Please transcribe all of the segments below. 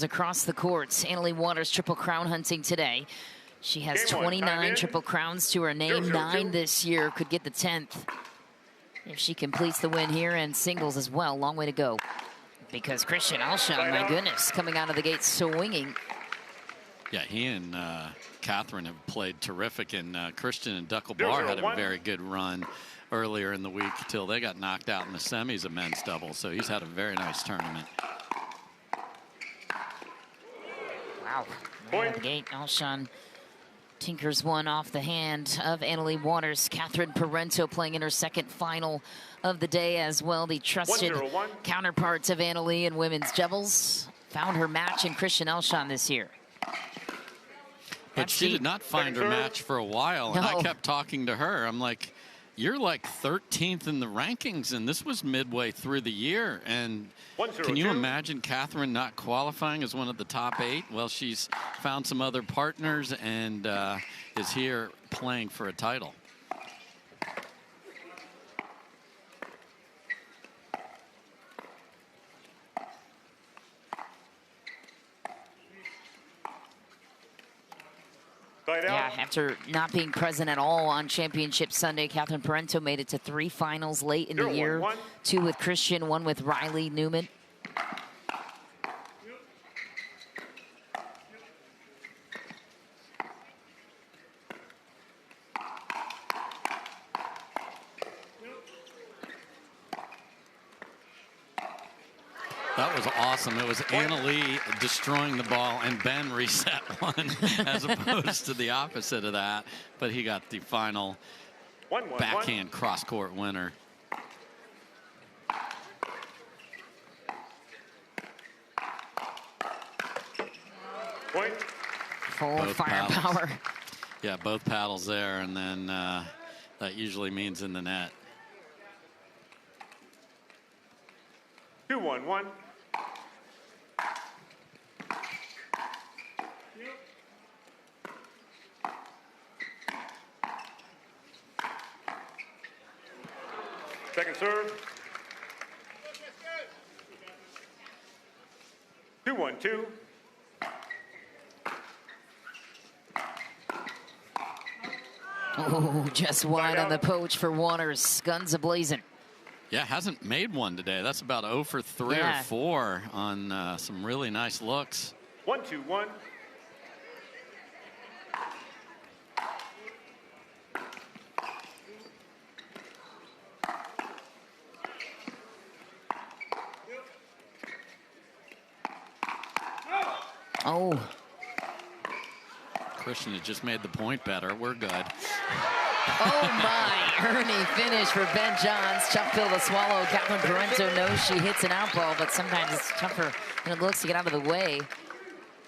Across the courts, Annalie Waters triple crown hunting today. She has 29 triple crowns to her name, 9 this year, could get the 10th if she completes the win here, and singles as well. Long way to go, because Christian Alshon, my goodness, coming out of the gate swinging. Yeah, he and Catherine have played terrific, and Christian and Pickleball had a very good run earlier in the week till they got knocked out in the semis of men's doubles, so he's had a very nice tournament. Wow, right out the gate, Alshon tinkers one off the hand of Annalie Waters. Catherine Parenteau playing in her second final of the day as well. The trusted counterparts of Annalie in women's doubles found her match in Christian Alshon this year. But she did not find her match for a while, and I kept talking to her. I'm like, you're like 13th in the rankings, and this was midway through the year. And can you imagine Catherine not qualifying as one of the top 8? Well, she's found some other partners and is here playing for a title. Yeah, after not being present at all on Championship Sunday, Catherine Parenteau made it to 3 finals late in the year. 2 with Christian, 1 with Riley Newman. That was awesome. It was Annalie destroying the ball and Ben reset one as opposed to the opposite of that. But he got the final backhand cross-court winner. Full firepower. Yeah, both paddles there, and then that usually means in the net. 2-1-1. Second serve. 2-1-2. Oh, just wide on the poach for Waters. Guns a-blazing. Yeah, hasn't made one today. That's about 0 for 3 or 4 on some really nice looks. 1-2-1. Oh. Christian has just made the point better. We're good. Oh my, Ernie finish for Ben Johns. Tough pill to swallow. Catherine Parenteau knows she hits an out ball, but sometimes it's tougher than it looks to get out of the way.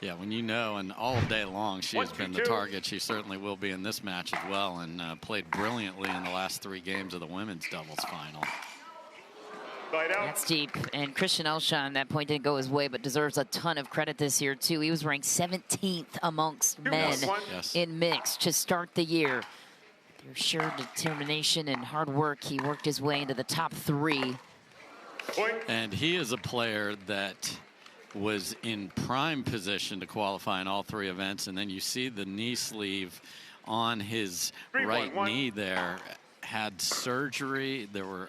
Yeah, when you know, and all day long she has been the target, she certainly will be in this match as well, and played brilliantly in the last 3 games of the women's doubles final. That's deep, and Christian Alshon, that point didn't go his way, but deserves a ton of credit this year too. He was ranked 17th amongst men in mixed to start the year. Through sheer determination and hard work, he worked his way into the top 3. And he is a player that was in prime position to qualify in all 3 events, and then you see the knee sleeve on his right knee there. Had surgery. There were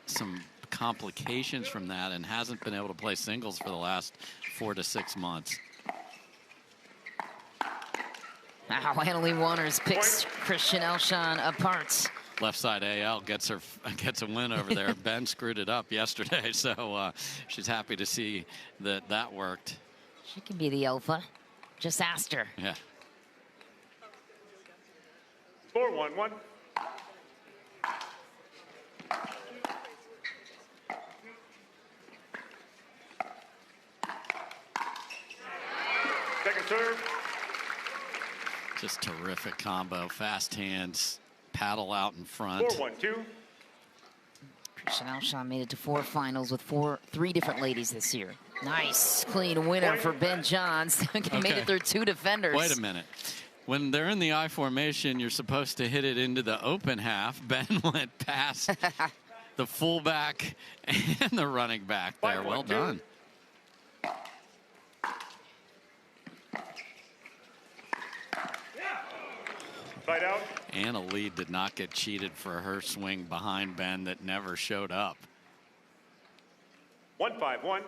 some complications from that, and hasn't been able to play singles for the last 4 to 6 months. Wow, Annalie Waters picks Christian Alshon apart. Left side AL gets a win over there. Ben screwed it up yesterday, so she's happy to see that worked. She can be the alpha. Just asked her. Yeah. 4-1-1. Second serve. Just terrific combo. Fast hands, paddle out in front. 4-1-2. Christian Alshon made it to 4 finals with 3 different ladies this year. Nice, clean winner for Ben Johns. Made it through 2 defenders. Wait a minute. When they're in the I formation, you're supposed to hit it into the open half. Ben went past the fullback and the running back there. Well done. Side out. Anna Lee did not get cheated for her swing behind Ben that never showed up. 1-5-1.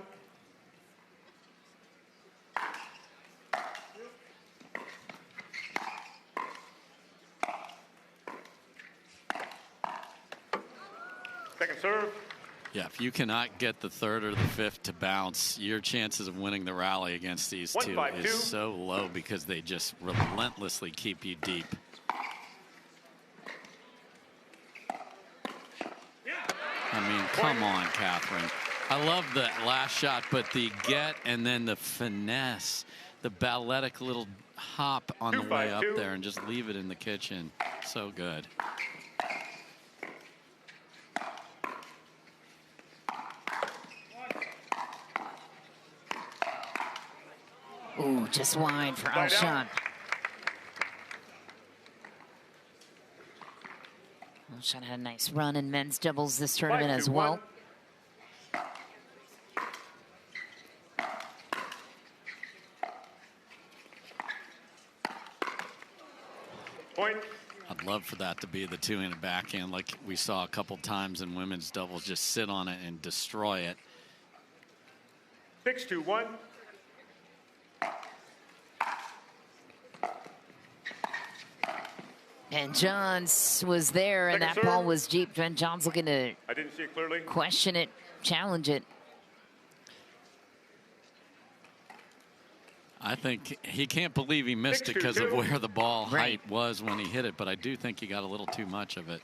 Second serve. Yeah, if you cannot get the third or the fifth to bounce, your chances of winning the rally against these two is so low because they just relentlessly keep you deep. I mean, come on, Catherine. I love the last shot, but the get and then the finesse, the balletic little hop on the way up there and just leave it in the kitchen. So good. Ooh, just wide for Alshon. Alshon had a nice run in men's doubles this tournament as well. Point. I'd love for that to be the two-handed backhand like we saw a couple times in women's doubles. Just sit on it and destroy it. 6-2-1. And Johns was there, and that ball was deep. Ben Johns looking to I didn't see it clearly. Question it, challenge it. I think he can't believe he missed it because of where the ball height was when he hit it, but I do think he got a little too much of it.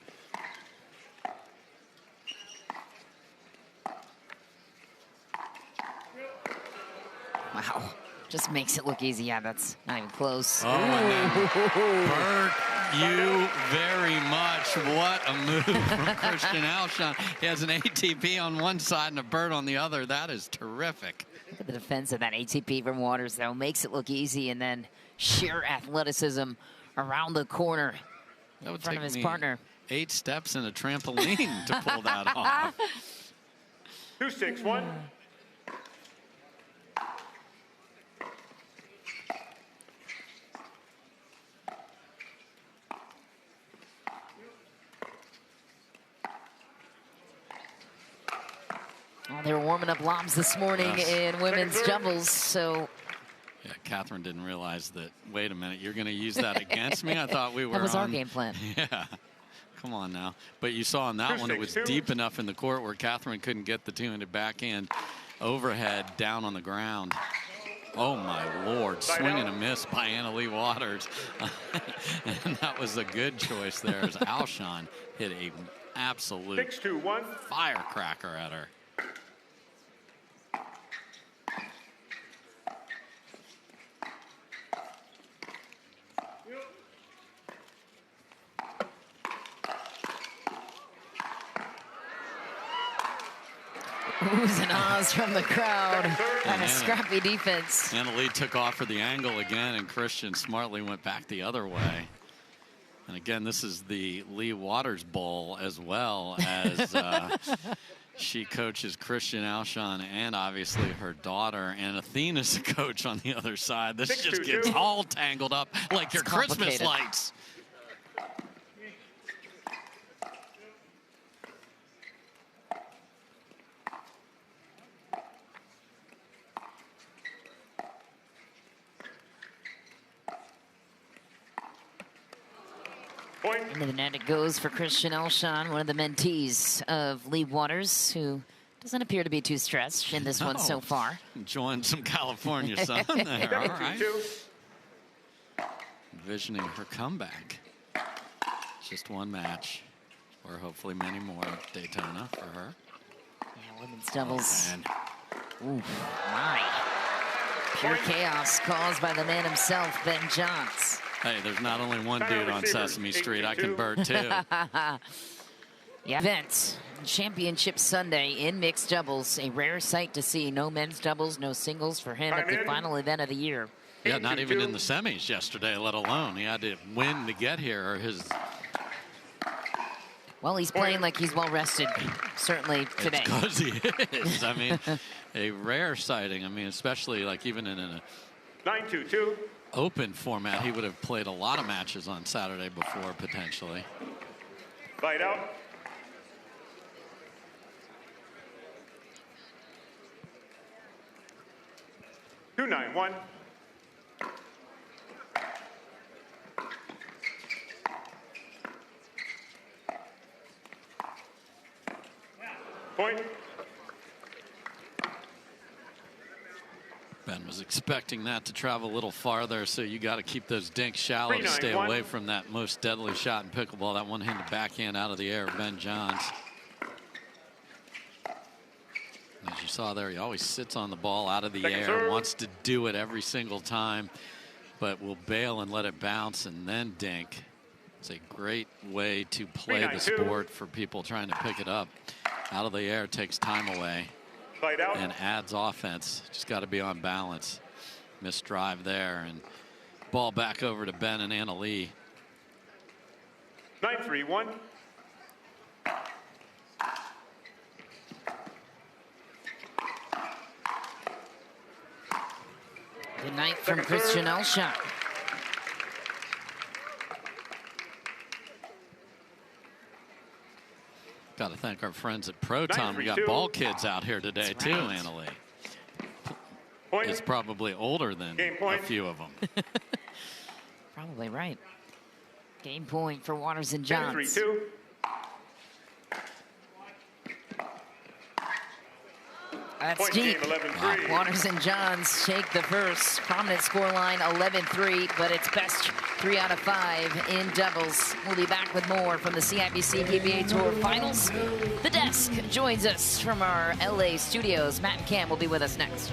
Wow, just makes it look easy. Yeah, that's not even close. Oh, and Bert, you very much. What a move from Christian Alshon. He has an ATP on one side and a Bert on the other. That is terrific. Look at the defense of that ATP from Waters, though. Makes it look easy, and then sheer athleticism around the corner in front of his partner. 8 steps and a trampoline to pull that off. 2-6-1. Well, they were warming up lobs this morning in women's doubles, so. Yeah, Catherine didn't realize that, wait a minute, you're going to use that against me? I thought we were That was our game plan. Yeah, come on now. But you saw on that one, it was deep enough in the court where Catherine couldn't get the two-handed backhand overhead down on the ground. Oh, my Lord, swing and a miss by Anna Lee Waters. And that was a good choice there as Alshon hit a absolute 6-2-1. firecracker at her. Oohs and ahs from the crowd. And a scrappy defense. Anna Lee took off for the angle again, and Christian smartly went back the other way. And again, this is the Lee Waters Bowl as well as she coaches Christian Alshon and obviously her daughter. And Athena's a coach on the other side. This just gets all tangled up like your Christmas lights. Into the net it goes for Christian Alshon, one of the mentees of Lee Waters, who doesn't appear to be too stressed in this one so far. Enjoying some California sun there, all right. Envisioning her comeback. Just one match, or hopefully many more at Daytona for her. Yeah, women's doubles. Oh, ooh, my. Pure chaos caused by the man himself, Ben Johns. Hey, there's not only one dude on Sesame Street. I can Bert too. Yeah. Event Championship Sunday in mixed doubles. A rare sight to see. No men's doubles, no singles for him at the final event of the year. Yeah, not even in the semis yesterday, let alone. He had to win to get here. Well, he's playing like he's well rested, certainly today. Because he is. I mean, a rare sighting. I mean, especially like even in a 9-2-2. Open format, he would have played a lot of matches on Saturday before, potentially. Fight out. Two 9-1. Point. Ben was expecting that to travel a little farther, so you got to keep those dinks shallow to stay 3-9-1. away from that most deadly shot in pickleball, that one-handed backhand out of the air of Ben Johns. As you saw there, he always sits on the ball out of the Second air, serve. wants to do it every single time, but will bail and let it bounce and then dink. It's a great way to play the 3-9-2. sport for people trying to pick it up. Out of the air takes time away Fight out. and adds offense. Just got to be on balance. Missed drive there, and ball back over to Ben and Anna Lee. 9-3-1. Good night from Second Christian serve. Alshon. Got to thank our friends at Proton. We got 9-3-2. ball kids out here today, That's too, right. Anna Lee. Point. It's probably older than Game a point. few of them. Probably right. Game point for Waters and Johns. 10-3-2. That's Point deep. game 11-3. Waters and Johns shake the first. Prominent scoreline 11-3, but it's best 3 out of 5 in doubles. We'll be back with more from the CIBC PPA Tour Finals. The desk joins us from our LA studios. Matt and Cam will be with us next.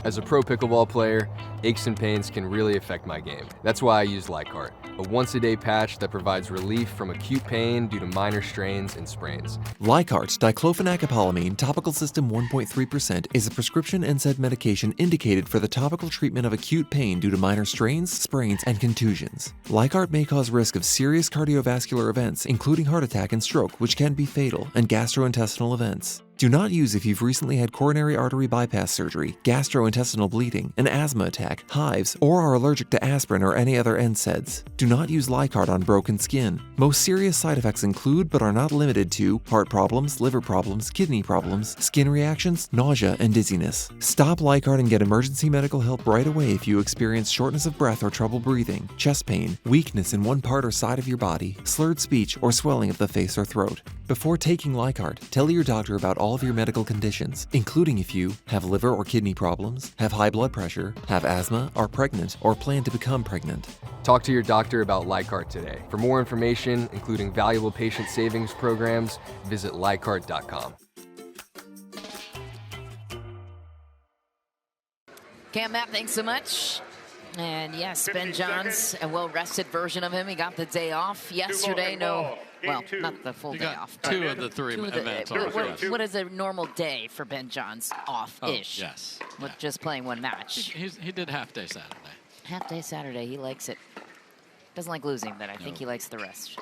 As a pro pickleball player, aches and pains can really affect my game. That's why I use Lycart, a once-a-day patch that provides relief from acute pain due to minor strains and sprains. Lycart diclofenac topical system 1.3% is a prescription NSAID medication indicated for the topical treatment of acute pain due to minor strains, sprains, and contusions. Lycart may cause risk of serious cardiovascular events, including heart attack and stroke, which can be fatal, and gastrointestinal events. Do not use if you've recently had coronary artery bypass surgery, gastrointestinal bleeding, an asthma attack, hives, or are allergic to aspirin or any other NSAIDs. Do not use Lycart on broken skin. Most serious side effects include, but are not limited to, heart problems, liver problems, kidney problems, skin reactions, nausea, and dizziness. Stop Lycart and get emergency medical help right away if you experience shortness of breath or trouble breathing, chest pain, weakness in one part or side of your body, slurred speech, or swelling of the face or throat. Before taking Lycart, tell your doctor about all of your medical conditions, including if you have liver or kidney problems, have high blood pressure, have asthma, are pregnant, or plan to become pregnant. Talk to your doctor about Lycart today. For more information, including valuable patient savings programs, visit Lycart.com. Cam, Matt, thanks so much. And yes, Ben 15 Johns, seconds. a well-rested version of him. He got the day off yesterday. No, Game well, two. not the full You day got off. 2 of the 3 Two of the- events what- off, what- yes. what is a normal day for Ben Johns off-ish? Oh, yes. With Yeah. just playing one match. He did half day Saturday. Half day Saturday, he likes it. Doesn't like losing, but I think No. he likes the rest.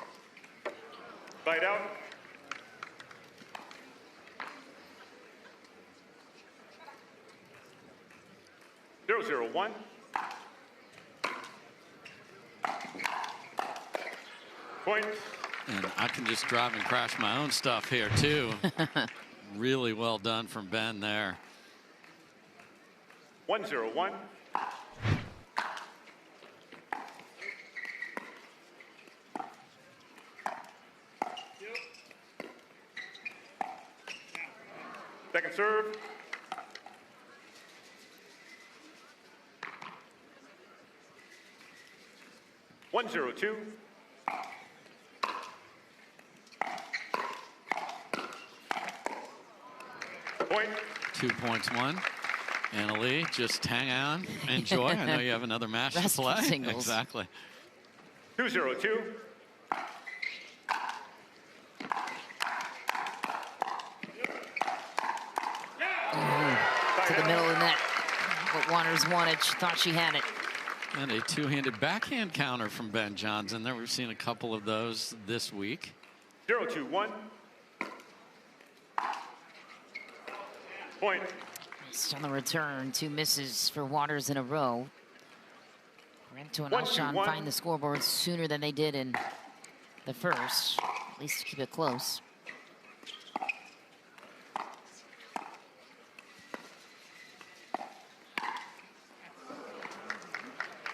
Fight out. Zero, 0-1. Point. And I can just drive and crash my own stuff here, too. Really well done from Ben there. 1-0-1. Second serve. One, 0-2. Point. 2 points won. Anna Lee, just hang on, enjoy. I know you have another match to Restful play. singles. Exactly. 2-0-2. To the middle of the net. What Waters wanted, she thought she had it. And a two-handed backhand counter from Ben Johns in there. We've seen a couple of those this week. 0-2-1. Point. Just on the return, 2 misses for Waters in a row. Parenteau and 1-2-1. Alshon find the scoreboard sooner than they did in the first, at least to keep it close.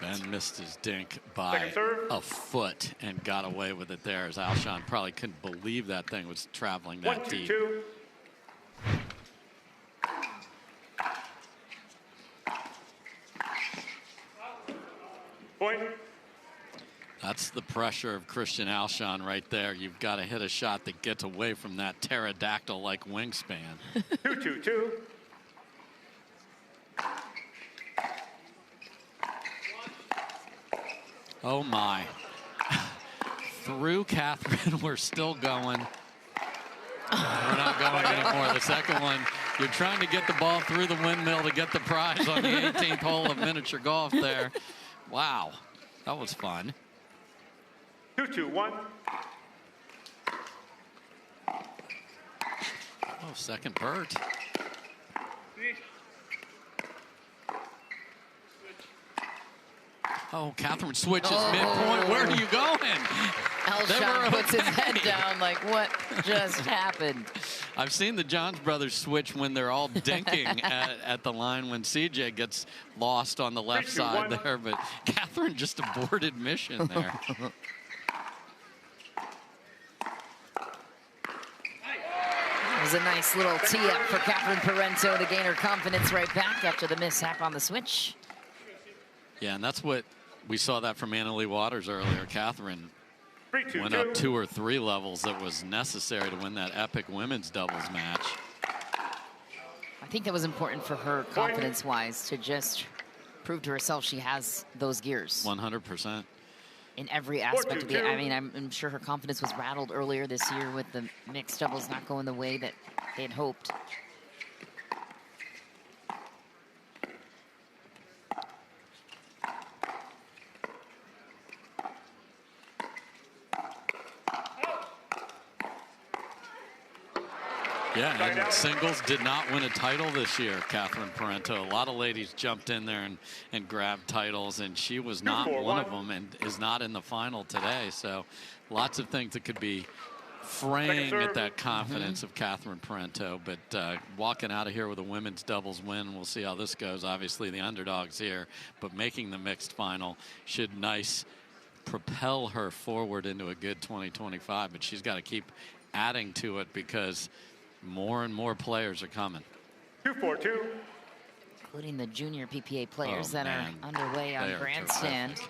Ben missed his dink by a foot and got away with it there, as Alshon probably couldn't believe that thing was traveling that deep. 1-2-2. Point. That's the pressure of Christian Alshon right there. You've got to hit a shot that gets away from that pterodactyl-like wingspan. 2-2-2. Oh my. Through Catherine, we're still going. We're not going anymore. The second one, you're trying to get the ball through the windmill to get the prize on the 18th hole of miniature golf there. Wow, that was fun. 2-2-1. Oh, second bird. Oh, Catherine switches midpoint. Where are you going? Alshon puts his head down like, what just happened? I've seen the Johns brothers switch when they're all dinking at the line when CJ gets lost on the left side there, but Catherine just aborted mission there. It was a nice little tee-up for Catherine Parenteau to gain her confidence right back after the mishap on the switch. Yeah, and that's what we saw that from Annalie Waters earlier. Catherine 3-2-2. went up 2 or 3 levels that was necessary to win that epic women's doubles match. I think that was important for her confidence-wise to just prove to herself she has those gears. 100%. In every aspect of it. I mean, I'm sure her confidence was rattled earlier this year with the mixed doubles not going the way that they had hoped. Yeah, and singles did not win a title this year, Catherine Parenteau. A lot of ladies jumped in there and grabbed titles, and she was not one of them and is not in the final today. So lots of things that could be fraying at that confidence of Catherine Parenteau. But walking out of here with a women's doubles win, we'll see how this goes. Obviously, the underdogs here, but making the mixed final should propel her forward into a good 2025. But she's got to keep adding to it because more and more players are coming. 2-4-2. Including the junior PPA players that are underway on They are grandstand.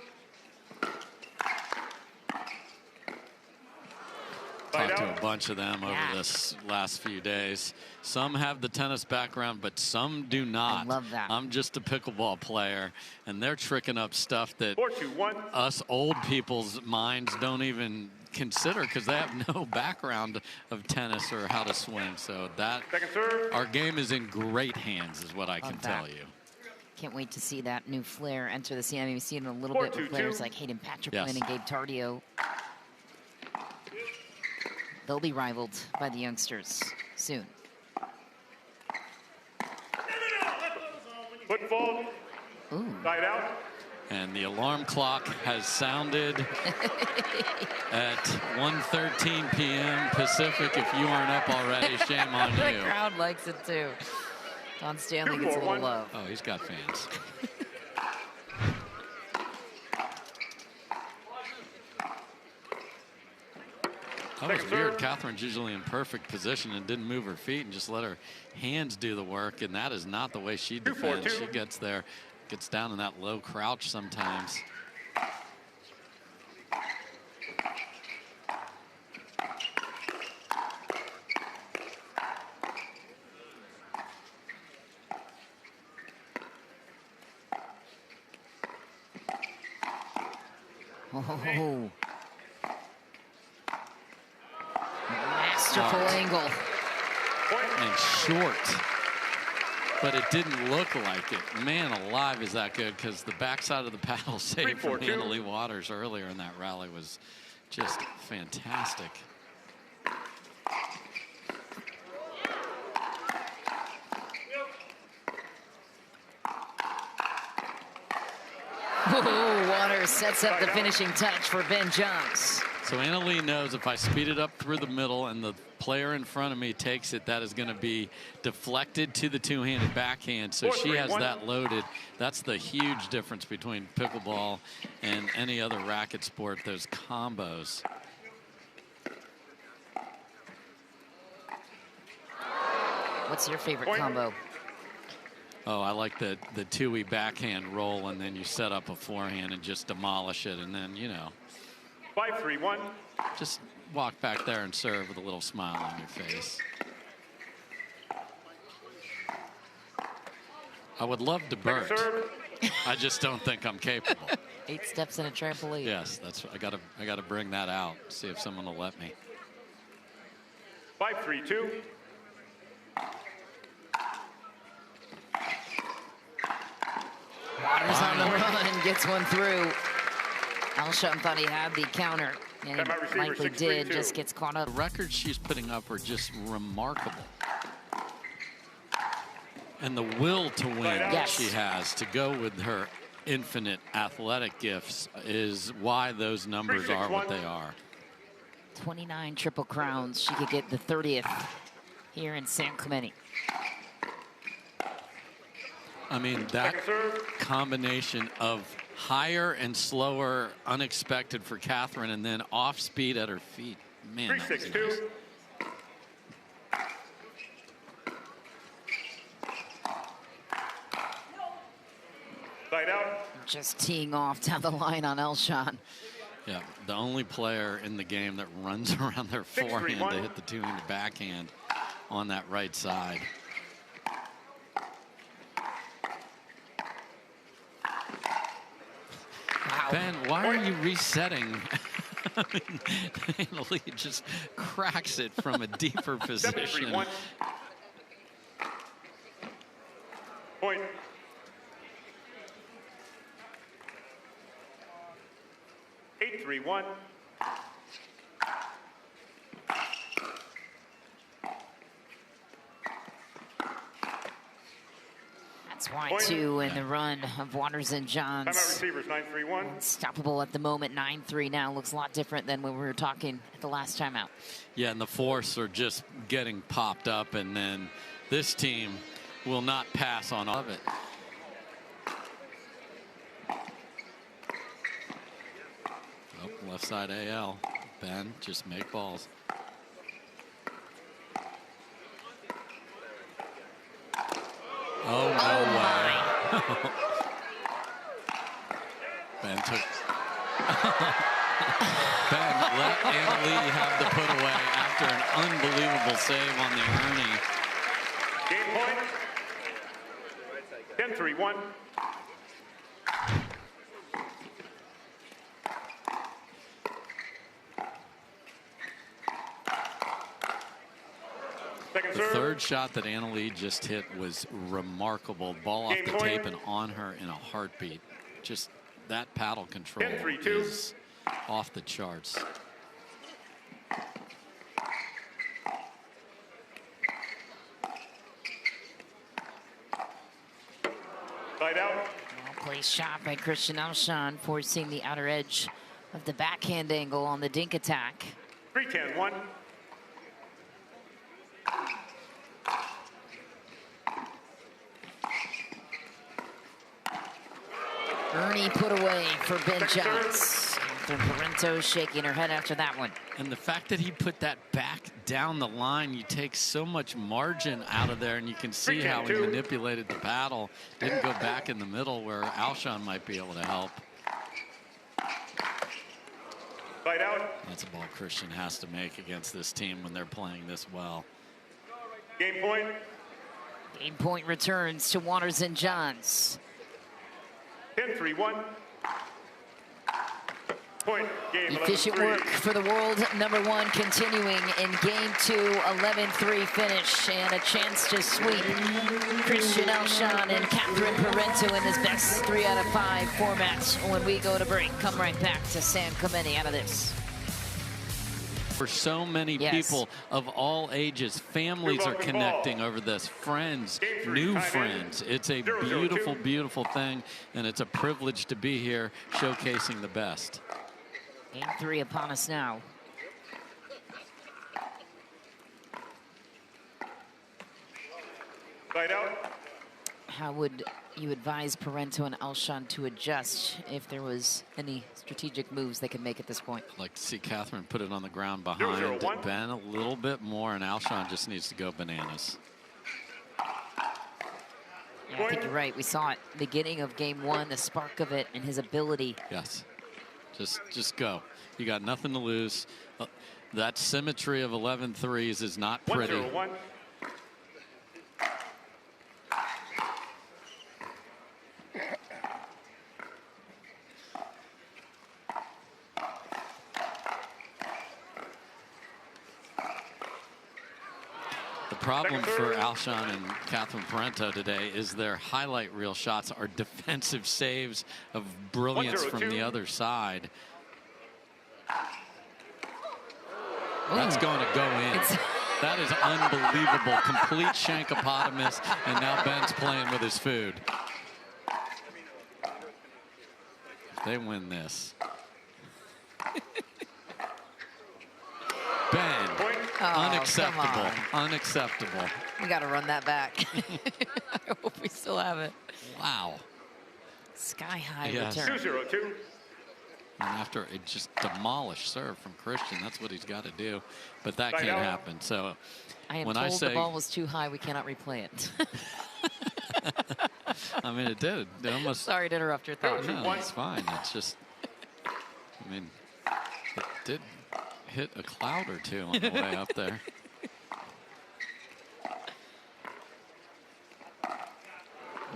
Talked to a bunch of them over this last few days. Some have the tennis background, but some do not. I love that. I'm just a pickleball player, and they're tricking up stuff that 4-2-1. us old people's minds don't even consider because they have no background of tennis or how to swing. So that our game is in great hands is what I can tell you. Can't wait to see that new flair enter the CIBC in a little bit with players like Hayden Patrickman and Gabe Tardio. They'll be rivaled by the youngsters soon. Football. Side out. And the alarm clock has sounded at 1:13 p.m. Pacific. If you aren't up already, shame on you. The crowd likes it too. Don Stanley gets a little love. Oh, he's got fans. That was weird. Catherine's usually in perfect position and didn't move her feet and just let her hands do the work, and that is not the way she defends. She gets there, gets down in that low crouch sometimes. Oh. Masterful angle. And short. But it didn't look like it. Man alive, is that good, because the backside of the paddle save from Annalie Waters earlier in that rally was just fantastic. Oh, Waters sets up the finishing touch for Ben Johns. So Annalee knows if I speed it up through the middle and the player in front of me takes it, that is going to be deflected to the two-handed backhand. So she has that loaded. That's the huge difference between pickleball and any other racket sport, those combos. What's your favorite combo? Oh, I like the two-way backhand roll, and then you set up a forehand and just demolish it, and then, you know. 5-3-1. Just walk back there and serve with a little smile on your face. I would love to Bert. I just don't think I'm capable. 8 steps in a trampoline. Yes, that's I gotta bring that out. See if someone will let me. 5-3-2. Waters on the run, gets one through. Alshon thought he had the counter, and he likely did, just gets caught up. The records she's putting up are just remarkable. And the will to win that she has to go with her infinite athletic gifts is why those numbers are what they are. 29 triple crowns. She could get the 30th here in San Clemente. I mean, that combination of higher and slower, unexpected for Catherine, and then off speed at her feet. Man, 3-6-2. Side out. Just teeing off down the line on Alshon. Yeah, the only player in the game that runs around their forehand to hit the two-handed backhand on that right side. Wow. Ben, why are you resetting? I mean, Annalee just cracks it from a deeper position. 7-3-1. Point. Eight, 3-1. That's why, too, in the run of Waters and Johns. Timeout receivers, 9-3-1. Unstoppable at the moment, 9-3 now. Looks a lot different than when we were talking at the last time out. Yeah, and the force are just getting popped up, and then this team will not pass on all of it. Oh, left side AL. Ben, just make balls. Oh, no way. Ben took... Ben let Annalee have the put away after an unbelievable save on the Ernie. Game point. 10-3-1. The third shot that Annalee just hit was remarkable. Ball off the tape and on her in a heartbeat. Just that paddle control is off the charts. Side out. Well-placed shot by Christian Alshon, forcing the outer edge of the backhand angle on the dink attack. 3-10-1. Ernie put away for Ben Johns. Parenteau shaking her head after that one. And the fact that he put that back down the line, you take so much margin out of there, and you can see how he manipulated the paddle. Didn't go back in the middle where Alshon might be able to help. Side out. That's a ball Christian has to make against this team when they're playing this well. Game point. Game point returns to Waters and Johns. 10-3-1. Point. Game Efficient work for the world #1 continuing in game 2, 11-3 finish, and a chance to sweep Christian Alshon and Catherine Parenteau in this best 3 out of 5 format when we go to break. Come right back to San Clemente out of this. For so many people of all ages, families are connecting over this, friends, new friends. It's a beautiful, beautiful thing, and it's a privilege to be here showcasing the best. Game 3 upon us now. Side out. How would you advise Parenteau and Alshon to adjust if there was any strategic moves they could make at this point? I'd like to see Catherine put it on the ground behind Ben a little bit more, and Alshon just needs to go bananas. Yeah, I think you're right. We saw it beginning of game 1, the spark of it and his ability. Yes, just go. You got nothing to lose. That symmetry of 11 threes is not pretty. 1-0-1. The problem for Alshon and Catherine Parenteau today is their highlight reel shots are defensive saves of brilliance from the other side. That's going to go in. That is unbelievable. Complete shankopotamus, and now Ben's playing with his food. If they win this. Ben, unacceptable, unacceptable. We got to run that back. I hope we still have it. Wow. Sky high Yes. return. 2-0-2. And after a just demolished serve from Christian, that's what he's got to do. But that can't happen. So I am when told I say the ball was too high, we cannot replay it. I mean, it did. It almost. Sorry to interrupt your thought. No, it's fine. It's just, I mean, it did hit a cloud or two on the way up there.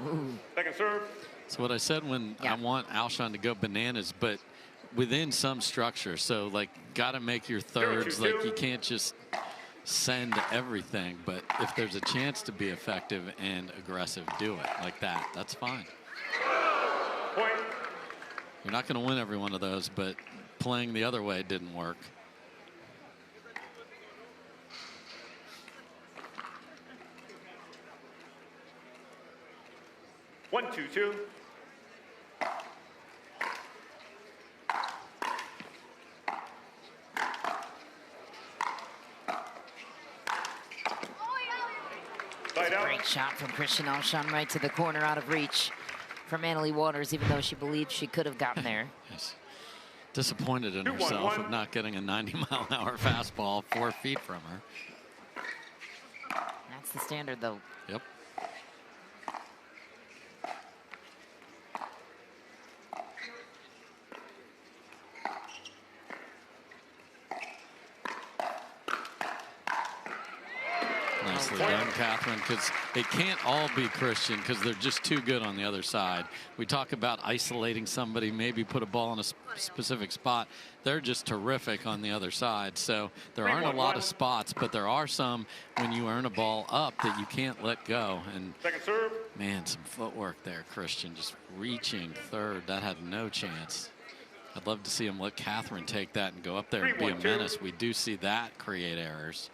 Ooh. Second serve. That's what I said when I want Alshon to go bananas, but within some structure. So, like, got to make your thirds. Like, you can't just send everything. But if there's a chance to be effective and aggressive, do it like that. That's fine. Point. You're not going to win every one of those, but playing the other way didn't work. One, 2-2. Side out. Great shot from Christian Alshon right to the corner, out of reach from Annalie Waters, even though she believed she could have gotten there. Yes. Disappointed in 2-1-1. herself of not getting a 90-mile-an-hour fastball 4 feet from her. That's the standard, though. Yep. Nicely done, Catherine, because it can't all be Christian because they're just too good on the other side. We talk about isolating somebody, maybe put a ball in a specific spot. They're just terrific on the other side. So there aren't a lot of spots, but there are some when you earn a ball up that you can't let go. And Second serve. man, some footwork there, Christian, just reaching third. That had no chance. I'd love to see him let Catherine take that and go up there and be a menace. We do see that create errors.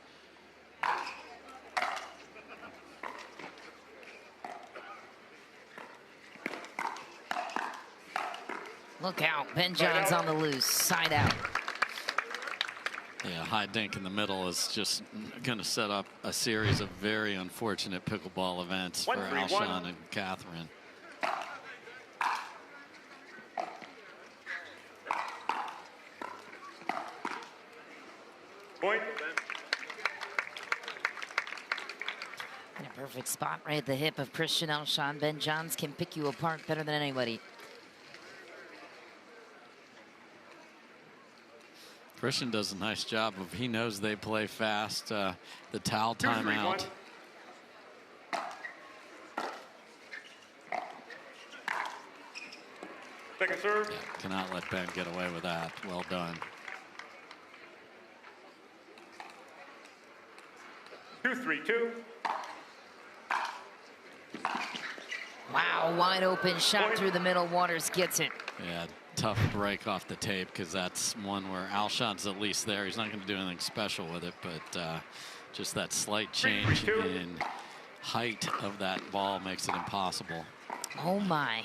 Look out. Ben John's on the loose. Side out. Yeah, high dink in the middle is just going to set up a series of very unfortunate pickleball events for 1-3-1. Alshon and Catherine. Point. In a perfect spot right at the hip of Christian Alshon. Ben Johns can pick you apart better than anybody. Christian does a nice job of, he knows they play fast. The towel timeout. 2-3-1. Second serve. Yeah, cannot let Ben get away with that. Well done. 2-3-2. Wow, wide open shot through the middle. Waters gets it. Yeah, tough break off the tape because that's one where Alshon's at least there. He's not going to do anything special with it, but just that slight change in height of that ball makes it impossible. Oh my.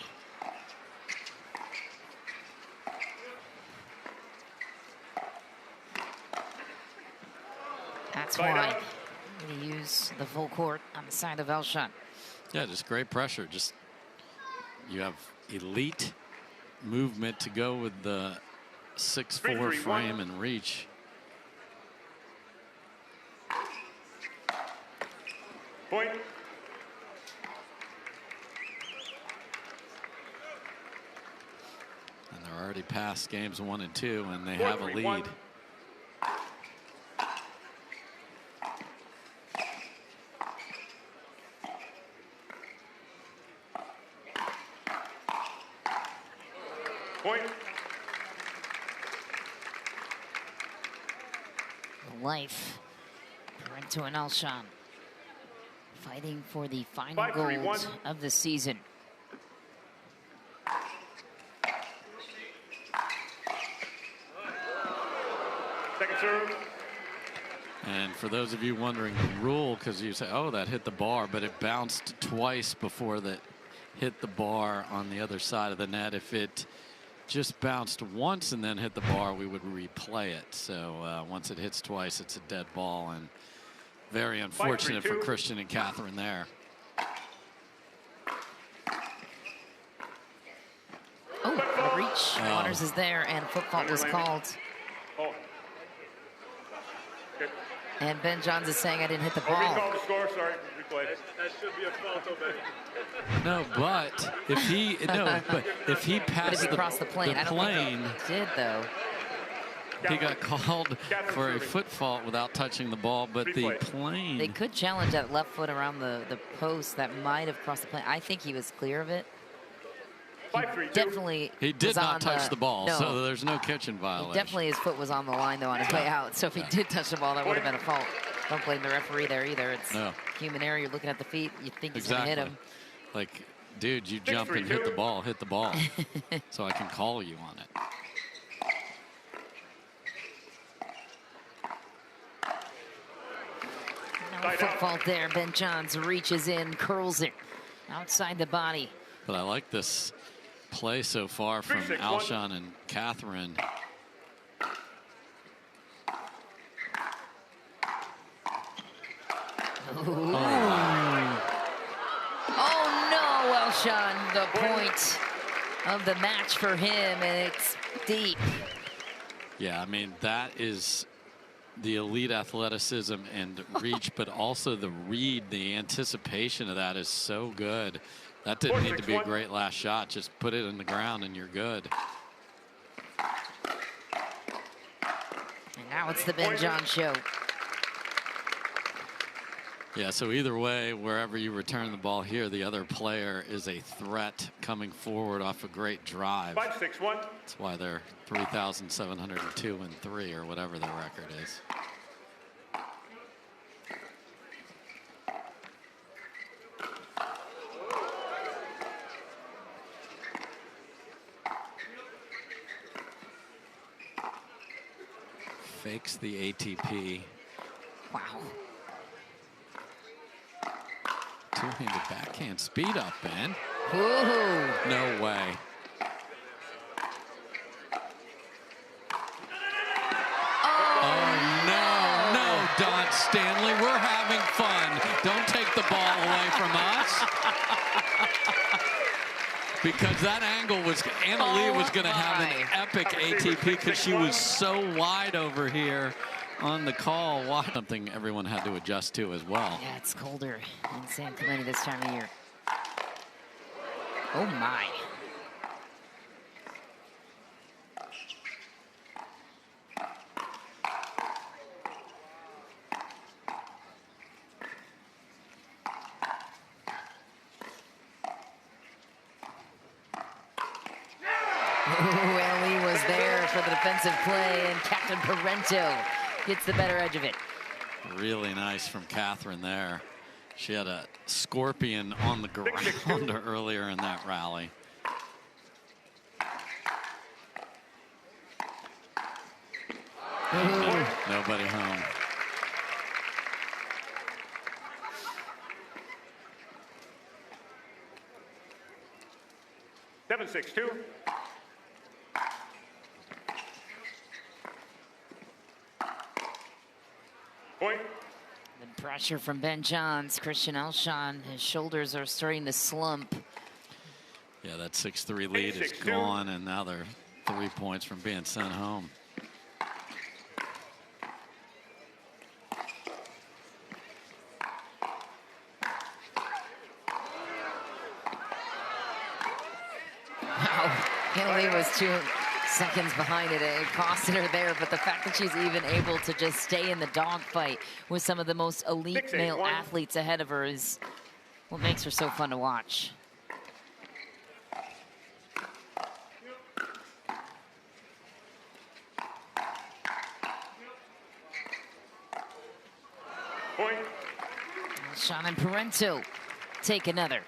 That's why we use the full court on the side of Alshon. Yeah, just great pressure. Just you have elite movement to go with the 6'4" frame and reach. Point. And they're already past games 1 and 2, and they have a lead. Point. Life. Parenteau and Alshon fighting for the final 5-3-1. gold of the season. Second serve. And for those of you wondering the rule, because you say, oh, that hit the bar, but it bounced twice before that hit the bar on the other side of the net. If it just bounced once and then hit the bar, we would replay it. So once it hits twice, it's a dead ball, and very unfortunate for Christian and Catherine there. Oh, the reach. Waters is there, and foot fault was called. Oh. Okay. And Ben Johns is saying I didn't hit the ball. Recall the score. Sorry, replay. That should be a fault, Benny. No, but if he passed crossed the plane, I don't plane, think he did though. he got called for a foot fault without touching the ball, but the plane. They could challenge that left foot around the post that might have crossed the plane. I think he was clear of it. Definitely. He did not touch the ball, no. so there's no kitchen violation. Definitely his foot was on the line though on his way out. So if he did touch the ball, that would have been a fault. Don't blame the referee there either. It's human error. You're looking at the feet. You think he's gonna hit him. Like, dude, you jump and hit the ball, so I can call you on it. No foot fault there. Ben Johns reaches in, curls it outside the body. But I like this play so far from Alshon and Catherine. Oh no, Alshon, the point of the match for him, and it's deep. Yeah, I mean, that is the elite athleticism and reach, but also the read, the anticipation of that is so good. That didn't need to be a great last shot. Just put it in the ground and you're good. And now it's the Ben Johns show. Yeah, so either way, wherever you return the ball here, the other player is a threat coming forward off a great drive. 5-6-1. That's why they're 3,702 and 3, or whatever their record is. Fakes the ATP. Wow. Two-handed backhand. Speed up, Ben. Whoa. No way. Oh, no, Don Stanley. We're having fun. Don't take the ball away from us. Because that angle was, Anna Lee was going to have an epic ATP because she was so wide over here on the call. Something everyone had to adjust to as well. Yeah, it's colder in San Clemente this time of year. Oh my. Ellie was there for the defensive play, and Captain Parenteau gets the better edge of it. Really nice from Catherine there. She had a scorpion on the ground earlier in that rally. Nobody home. Seven, 6-2. Point. The pressure from Ben Johns. Christian Alshon, his shoulders are starting to slump. Yeah, that 6-3 lead is gone, and now they're 3 points from being sent home. Wow, Annalie was 2 seconds behind it. It costed her there, but the fact that she's even able to just stay in the dogfight with some of the most elite male athletes ahead of her is what makes her so fun to watch. Point. Alshon and Parenteau take another.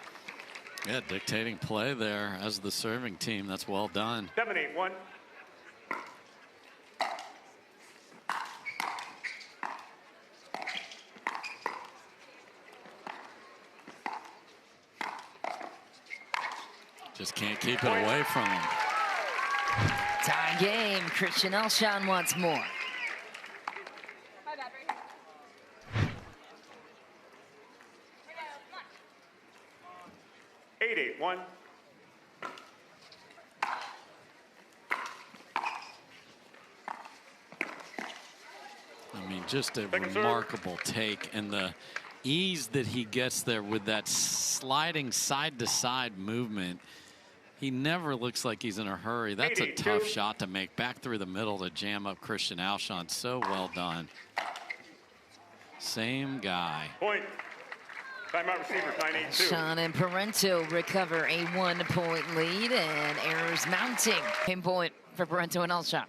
Yeah, dictating play there as the serving team. That's well done. 7-8-1. Just can't keep it away from him. Tie game. Christian Alshon wants more. 8-8-1. I mean, just a remarkable take, and the ease that he gets there with that sliding side-to-side movement. He never looks like he's in a hurry. That's a tough shot to make. Back through the middle to jam up Christian Alshon. So well done. Same guy. Point. Timeout receivers, 9-8-2. Alshon and Parenteau recover a 1-point lead, and errors mounting. Game point for Parenteau and Alshon.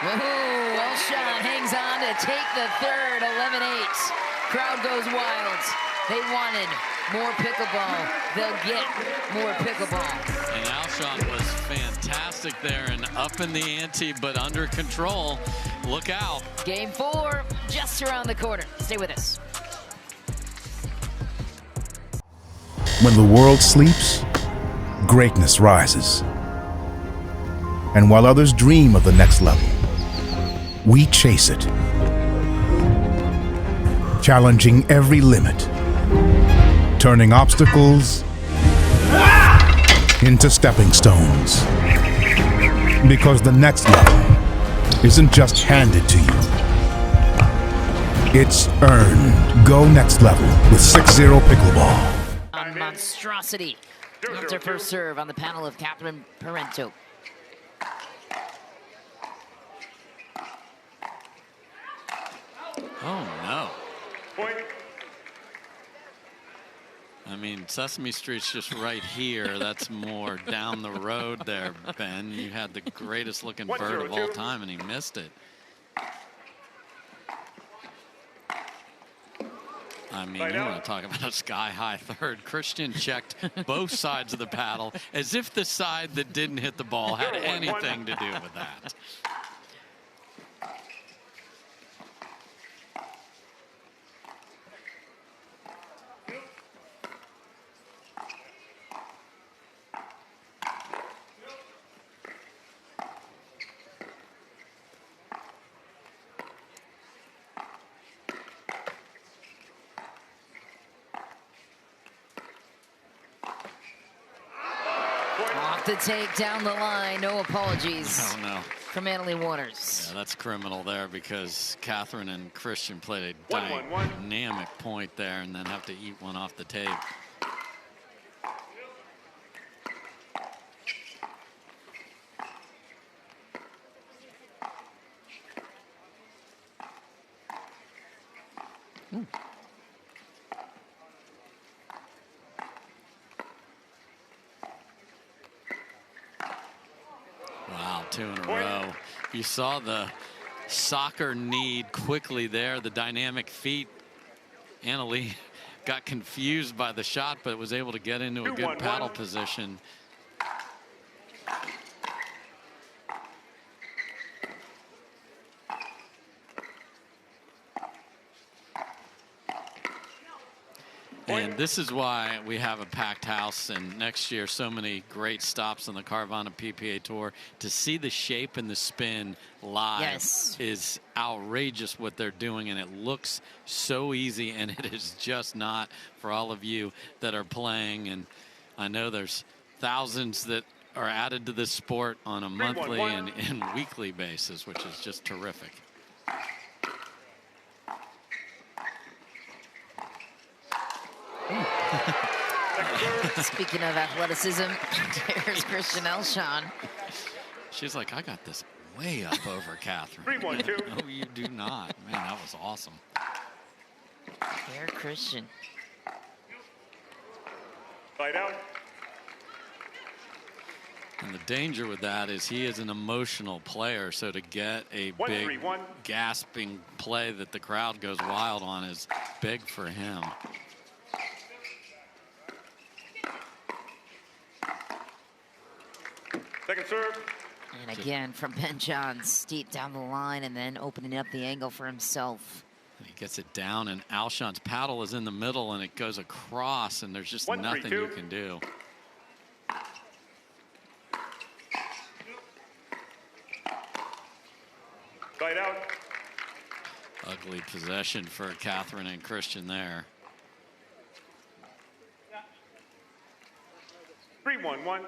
Whoa, Alshon hangs on to take the third, 11-8. Crowd goes wild. They wanted more pickleball. They'll get more pickleball. And Alshon was fantastic there and up in the ante, but under control. Look out. Game 4, just around the corner. Stay with us. When the world sleeps, greatness rises. And while others dream of the next level, we chase it, challenging every limit, turning obstacles into stepping stones. Because the next level isn't just handed to you, it's earned. Go next level with 6-0 Pickleball. A monstrosity. After first serve on the panel of Catherine Parenteau. Oh, no. Point. I mean, Sesame Street's just right here. That's more down the road there, Ben. You had the greatest looking bird of all time, and he missed it. I mean, you want to talk about a sky-high third. Christian checked both sides of the paddle as if the side that didn't hit the ball had anything to do with that. Off the take down the line, no apologies. Oh, no. From Annalie Waters. Yeah, that's criminal there because Catherine and Christian played a dynamic point there and then have to eat one off the tape. 2 in a row. You saw the soccer need quickly there, the dynamic feet. Annalie got confused by the shot, but was able to get into a good paddle position. And this is why we have a packed house, and next year so many great stops on the Carvana PPA Tour. To see the shape and the spin live is outrageous what they're doing, and it looks so easy, and it is just not for all of you that are playing. And I know there's thousands that are added to this sport on a monthly and weekly basis, which is just terrific. Speaking of athleticism, there's Christian Alshon. She's like, I got this way up over Catherine. 3-1-2. No, you do not. Man, that was awesome. There, Christian. Side out. And the danger with that is he is an emotional player, so to get a big gasping play that the crowd goes wild on is big for him. Second serve. And again from Ben Johns, deep down the line and then opening up the angle for himself. He gets it down, and Alshon's paddle is in the middle, and it goes across, and there's just nothing you can do. Side out. Ugly possession for Catherine and Christian there. 3-1-1.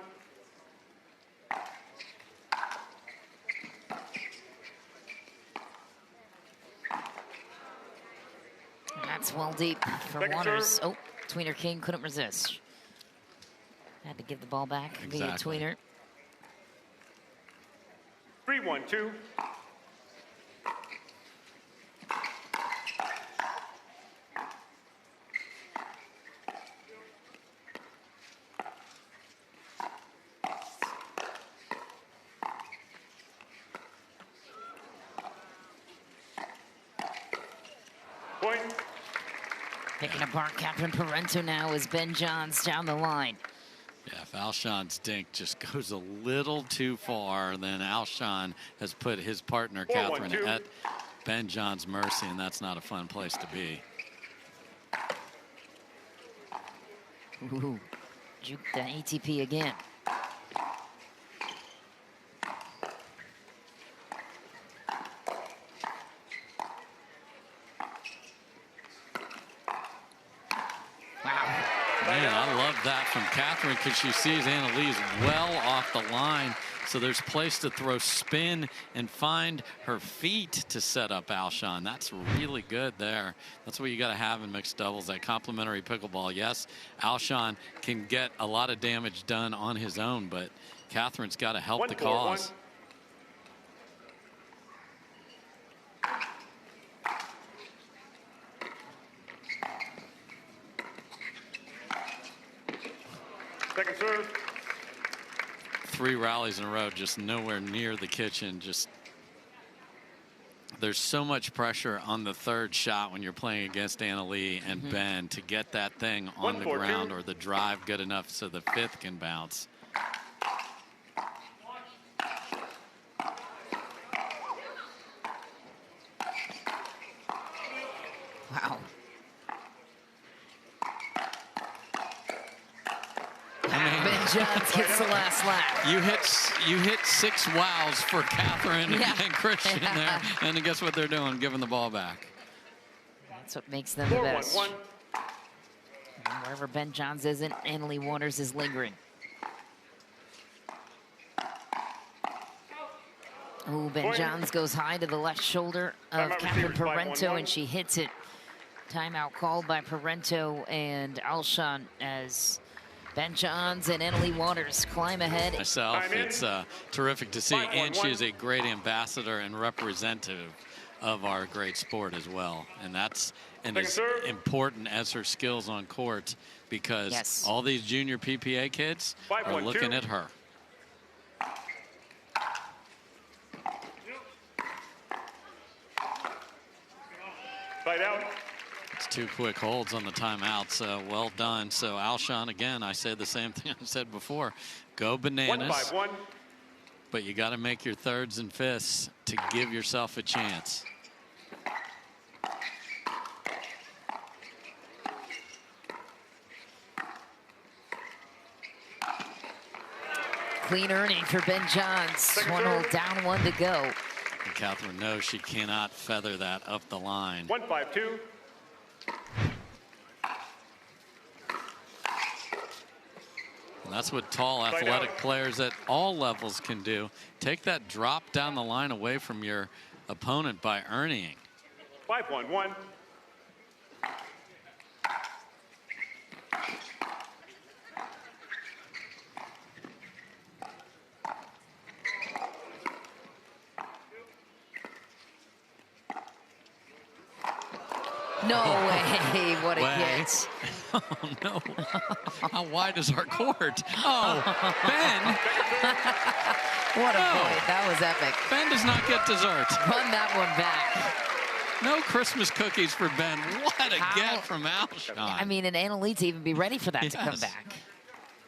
That's well deep for Waters. Oh, Tweener King couldn't resist. Had to give the ball back via Tweener. 3-1-2. Picking apart Catherine Parenteau now as Ben Johns down the line. Yeah, if Alshon's dink just goes a little too far, then Alshon has put his partner, Catherine, at Ben Johns' mercy, and that's not a fun place to be. Ooh, juke the ATP again. Man, I love that from Catherine because she sees Annalise well off the line. So there's place to throw spin and find her feet to set up Alshon. That's really good there. That's what you got to have in mixed doubles, that complementary pickleball. Yes, Alshon can get a lot of damage done on his own, but Catherine's got to help the cause. Second serve. 3 rallies in a row, just nowhere near the kitchen. Just there's so much pressure on the third shot when you're playing against Annalie and Ben to get that thing on the ground or the drive good enough so the fifth can bounce. Wow. Ben Johns gets the last lap. You hit 6 wows for Catherine and Christian there, and then guess what they're doing? Giving the ball back. That's what makes them the best. And wherever Ben Johns isn't, Annalie Waters is lingering. Oh, Ben Johns goes high to the left shoulder of Catherine Parenteau, and she hits it. Timeout called by Parenteau and Alshon as Ben Johns and Annalie Waters climb ahead. Myself, it's terrific to see, and she is a great ambassador and representative of our great sport as well. And that's as important as her skills on court, because all these junior PPA kids are looking at her. Side out. It's 2 quick holds on the timeout, so well done. So Alshon, again, I said the same thing I said before. Go bananas. 1-5-1. But you got to make your thirds and fifths to give yourself a chance. Clean earning for Ben Johns. 1 hole down, 1 to go. And Catherine knows she cannot feather that up the line. 1-5-2. And that's what tall, athletic players at all levels can do. Take that drop down the line away from your opponent by earning. 5-1-1. No way. What a hit. Oh, no. How wide is our court? Oh, Ben. What a point. That was epic. Ben does not get dessert. Run that one back. No Christmas cookies for Ben. What a get from Alshon. I mean, an Annalise to even be ready for that to come back.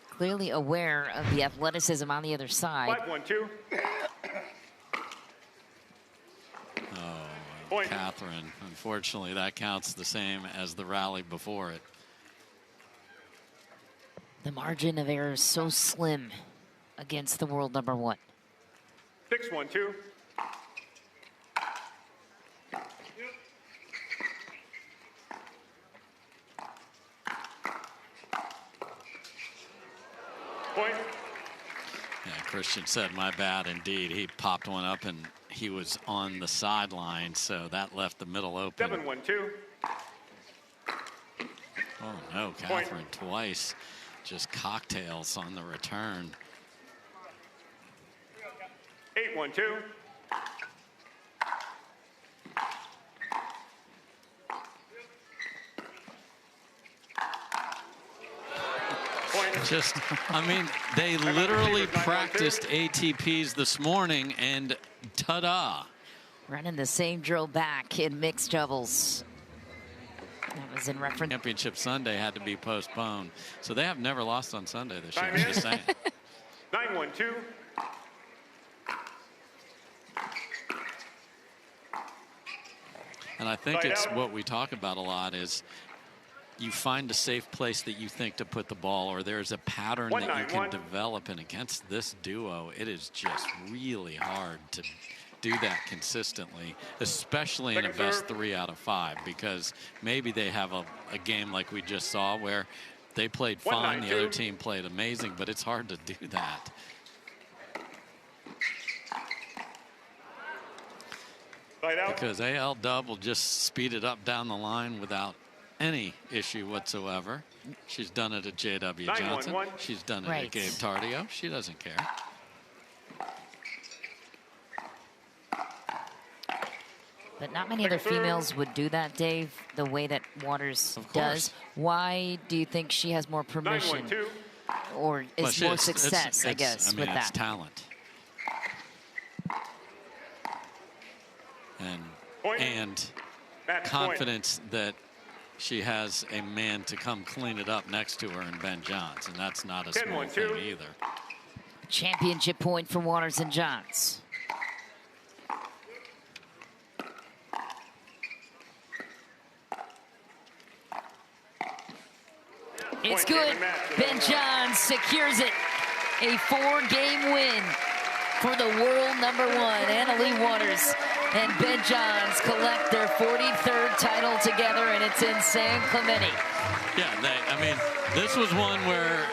Clearly aware of the athleticism on the other side. 5-1-2. Point. Catherine, unfortunately, that counts the same as the rally before it. The margin of error is so slim against the world number 1. 6-1-2. Point. Yeah, Christian said, my bad indeed. He popped one up and he was on the sideline, so that left the middle open. 7-1-2. Oh no, Catherine twice. Just cocktails on the return. 8-1-2. Just, I mean, they literally practiced ATPs this morning, and ta-da. Running the same drill back in mixed doubles. That was in reference. Championship Sunday had to be postponed. So they have never lost on Sunday this year. I'm just saying. 9-1-2. And I think it's what we talk about a lot is you find a safe place that you think to put the ball, or there's a pattern that you can develop. And against this duo, it is just really hard to do that consistently, especially in a best 3 out of 5, because maybe they have a game like we just saw where they played fine, the other team played amazing, but it's hard to do that. Because AL Dub will just speed it up down the line without any issue whatsoever. She's done it at J.W. Johnson. She's done it at Gabe Tardio. She doesn't care. But not many other females would do that, Dave, the way that Waters does. Why do you think she has more permission or is more success, I guess, with that? It's talent. And confidence that she has a man to come clean it up next to her in Ben Johns, and that's not a small thing either. Championship point for Waters and Johns. It's good. Ben Johns secures it. A 4-game win for the world number 1. Annalie Waters and Ben Johns collect their 43rd title together, and it's in San Clemente. Yeah, I mean, this was one where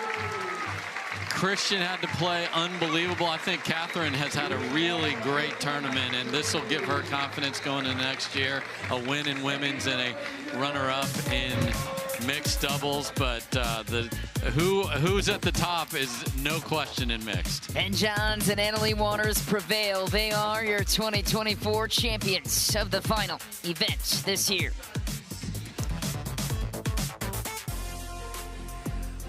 Christian had to play unbelievable. I think Catherine has had a really great tournament, and this will give her confidence going into next year. A win in women's and a runner-up in mixed doubles, but who's at the top is no question in mixed. Ben Johns and Annalie Waters prevail. They are your 2024 champions of the final event this year.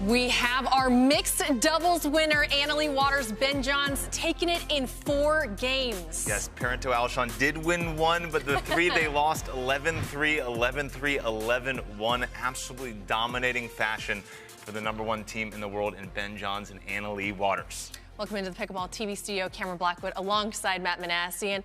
We have our mixed doubles winner, Annalie Waters-Ben Johns, taking it in 4 games. Yes, Parenteau and Alshon did win 1, but the 3 they lost 11-3, 11-3, 11-1. Absolutely dominating fashion for the #1 team in the world in Ben Johns and Annalie Waters. Welcome into the Pickleball TV studio, Cameron Blackwood alongside Matt Manassi. And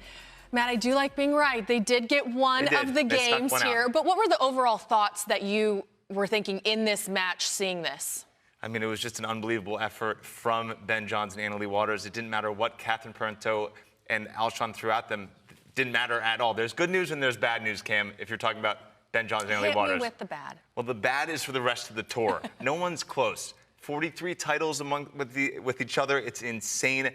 Matt, I do like being right. They did get one of the games here, but what were the overall thoughts that you were thinking in this match seeing this? I mean, it was just an unbelievable effort from Ben Johns and Annalie Waters. It didn't matter what Catherine Parenteau and Alshon threw at them. It didn't matter at all. There's good news and there's bad news, Cam, if you're talking about Ben Johns and Annalie Waters. Hit me with the bad. Well, the bad is for the rest of the tour. No one's close. 43 titles with each other. It's insane.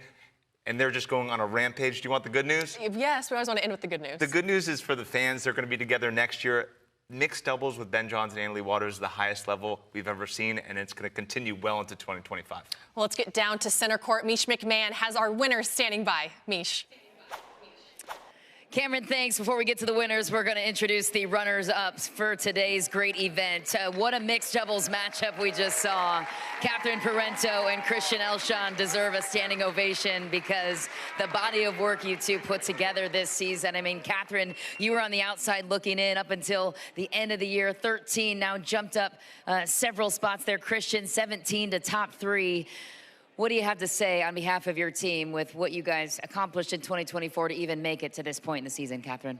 And they're just going on a rampage. Do you want the good news? Yes, but I always want to end with the good news. The good news is for the fans. They're going to be together next year. Mixed doubles with Ben Johns and Annalie Waters is the highest level we've ever seen, and it's going to continue well into 2025. Well, let's get down to center court. Mish McMahon has our winners standing by. Mish. Cameron, thanks. Before we get to the winners, we're going to introduce the runners-up for today's great event. What a mixed doubles matchup we just saw. Catherine Parenteau and Christian Alshon deserve a standing ovation because the body of work you two put together this season. I mean, Catherine, you were on the outside looking in up until the end of the year. 13, now jumped up several spots there. Christian, 17 to top 3. What do you have to say on behalf of your team with what you guys accomplished in 2024 to even make it to this point in the season, Catherine?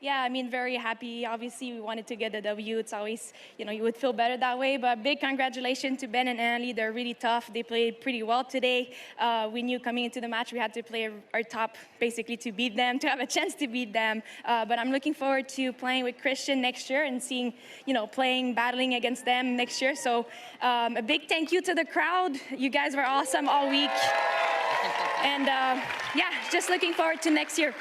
Yeah, I mean, very happy. Obviously, we wanted to get the W. It's always, you know, you would feel better that way. But big congratulations to Ben and Annalie. They're really tough. They played pretty well today. We knew coming into the match we had to play our top, basically, to beat them, to have a chance to beat them. But I'm looking forward to playing with Christian next year and seeing, you know, battling against them next year. So a big thank you to the crowd. You guys were awesome all week. And, yeah, just looking forward to next year.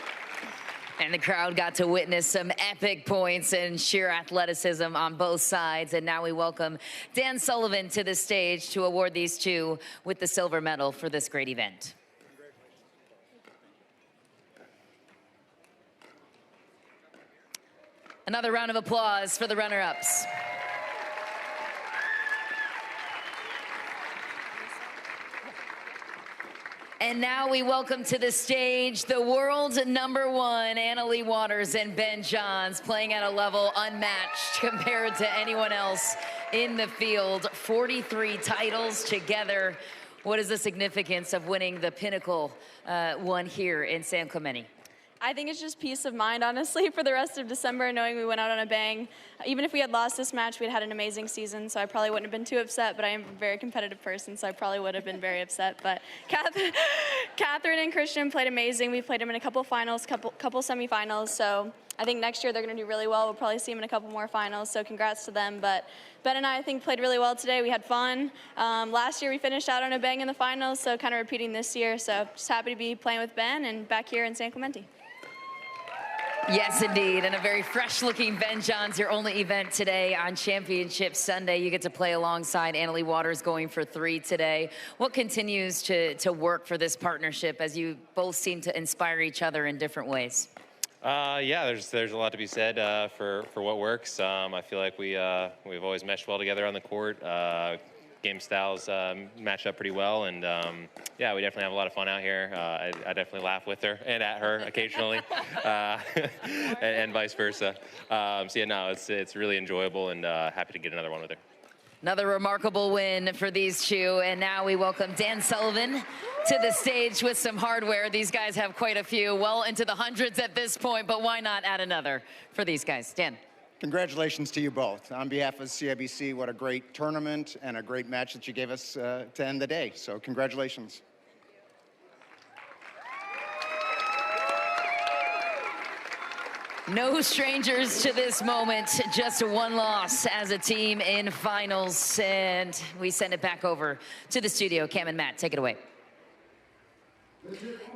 And the crowd got to witness some epic points and sheer athleticism on both sides. And now we welcome Dan Sullivan to the stage to award these two with the silver medal for this great event. Another round of applause for the runner-ups. And now we welcome to the stage the world's #1, Annalie Waters and Ben Johns, playing at a level unmatched compared to anyone else in the field. 43 titles together. What is the significance of winning the pinnacle one here in San Clemente? I think it's just peace of mind, honestly, for the rest of December, knowing we went out on a bang. Even if we had lost this match, we'd had an amazing season, so I probably wouldn't have been too upset, but I am a very competitive person, so I probably would have been very upset. But Catherine and Christian played amazing. We played them in a couple finals, couple semifinals, so I think next year they're going to do really well. We'll probably see them in a couple more finals, so congrats to them. But Ben and I think, played really well today. We had fun. Last year we finished out on a bang in the finals, so kind of repeating this year. So just happy to be playing with Ben and back here in San Clemente. Yes, indeed, and a very fresh-looking Ben Johns, your only event today on Championship Sunday. You get to play alongside Annalie Waters, going for 3 today. What continues to work for this partnership as you both seem to inspire each other in different ways? Yeah, there's a lot to be said for what works. I feel like we've always meshed well together on the court. Game styles match up pretty well, and yeah, we definitely have a lot of fun out here. I definitely laugh with her and at her occasionally, and vice versa. So yeah, no, it's really enjoyable, and happy to get another one with her. Another remarkable win for these two, and now we welcome Dan Sullivan to the stage with some hardware. These guys have quite a few, well into the hundreds at this point, but why not add another for these guys? Dan. Congratulations to you both. On behalf of CIBC, what a great tournament and a great match that you gave us to end the day. So congratulations. No strangers to this moment, just one loss as a team in finals. And we send it back over to the studio. Cam and Matt, take it away.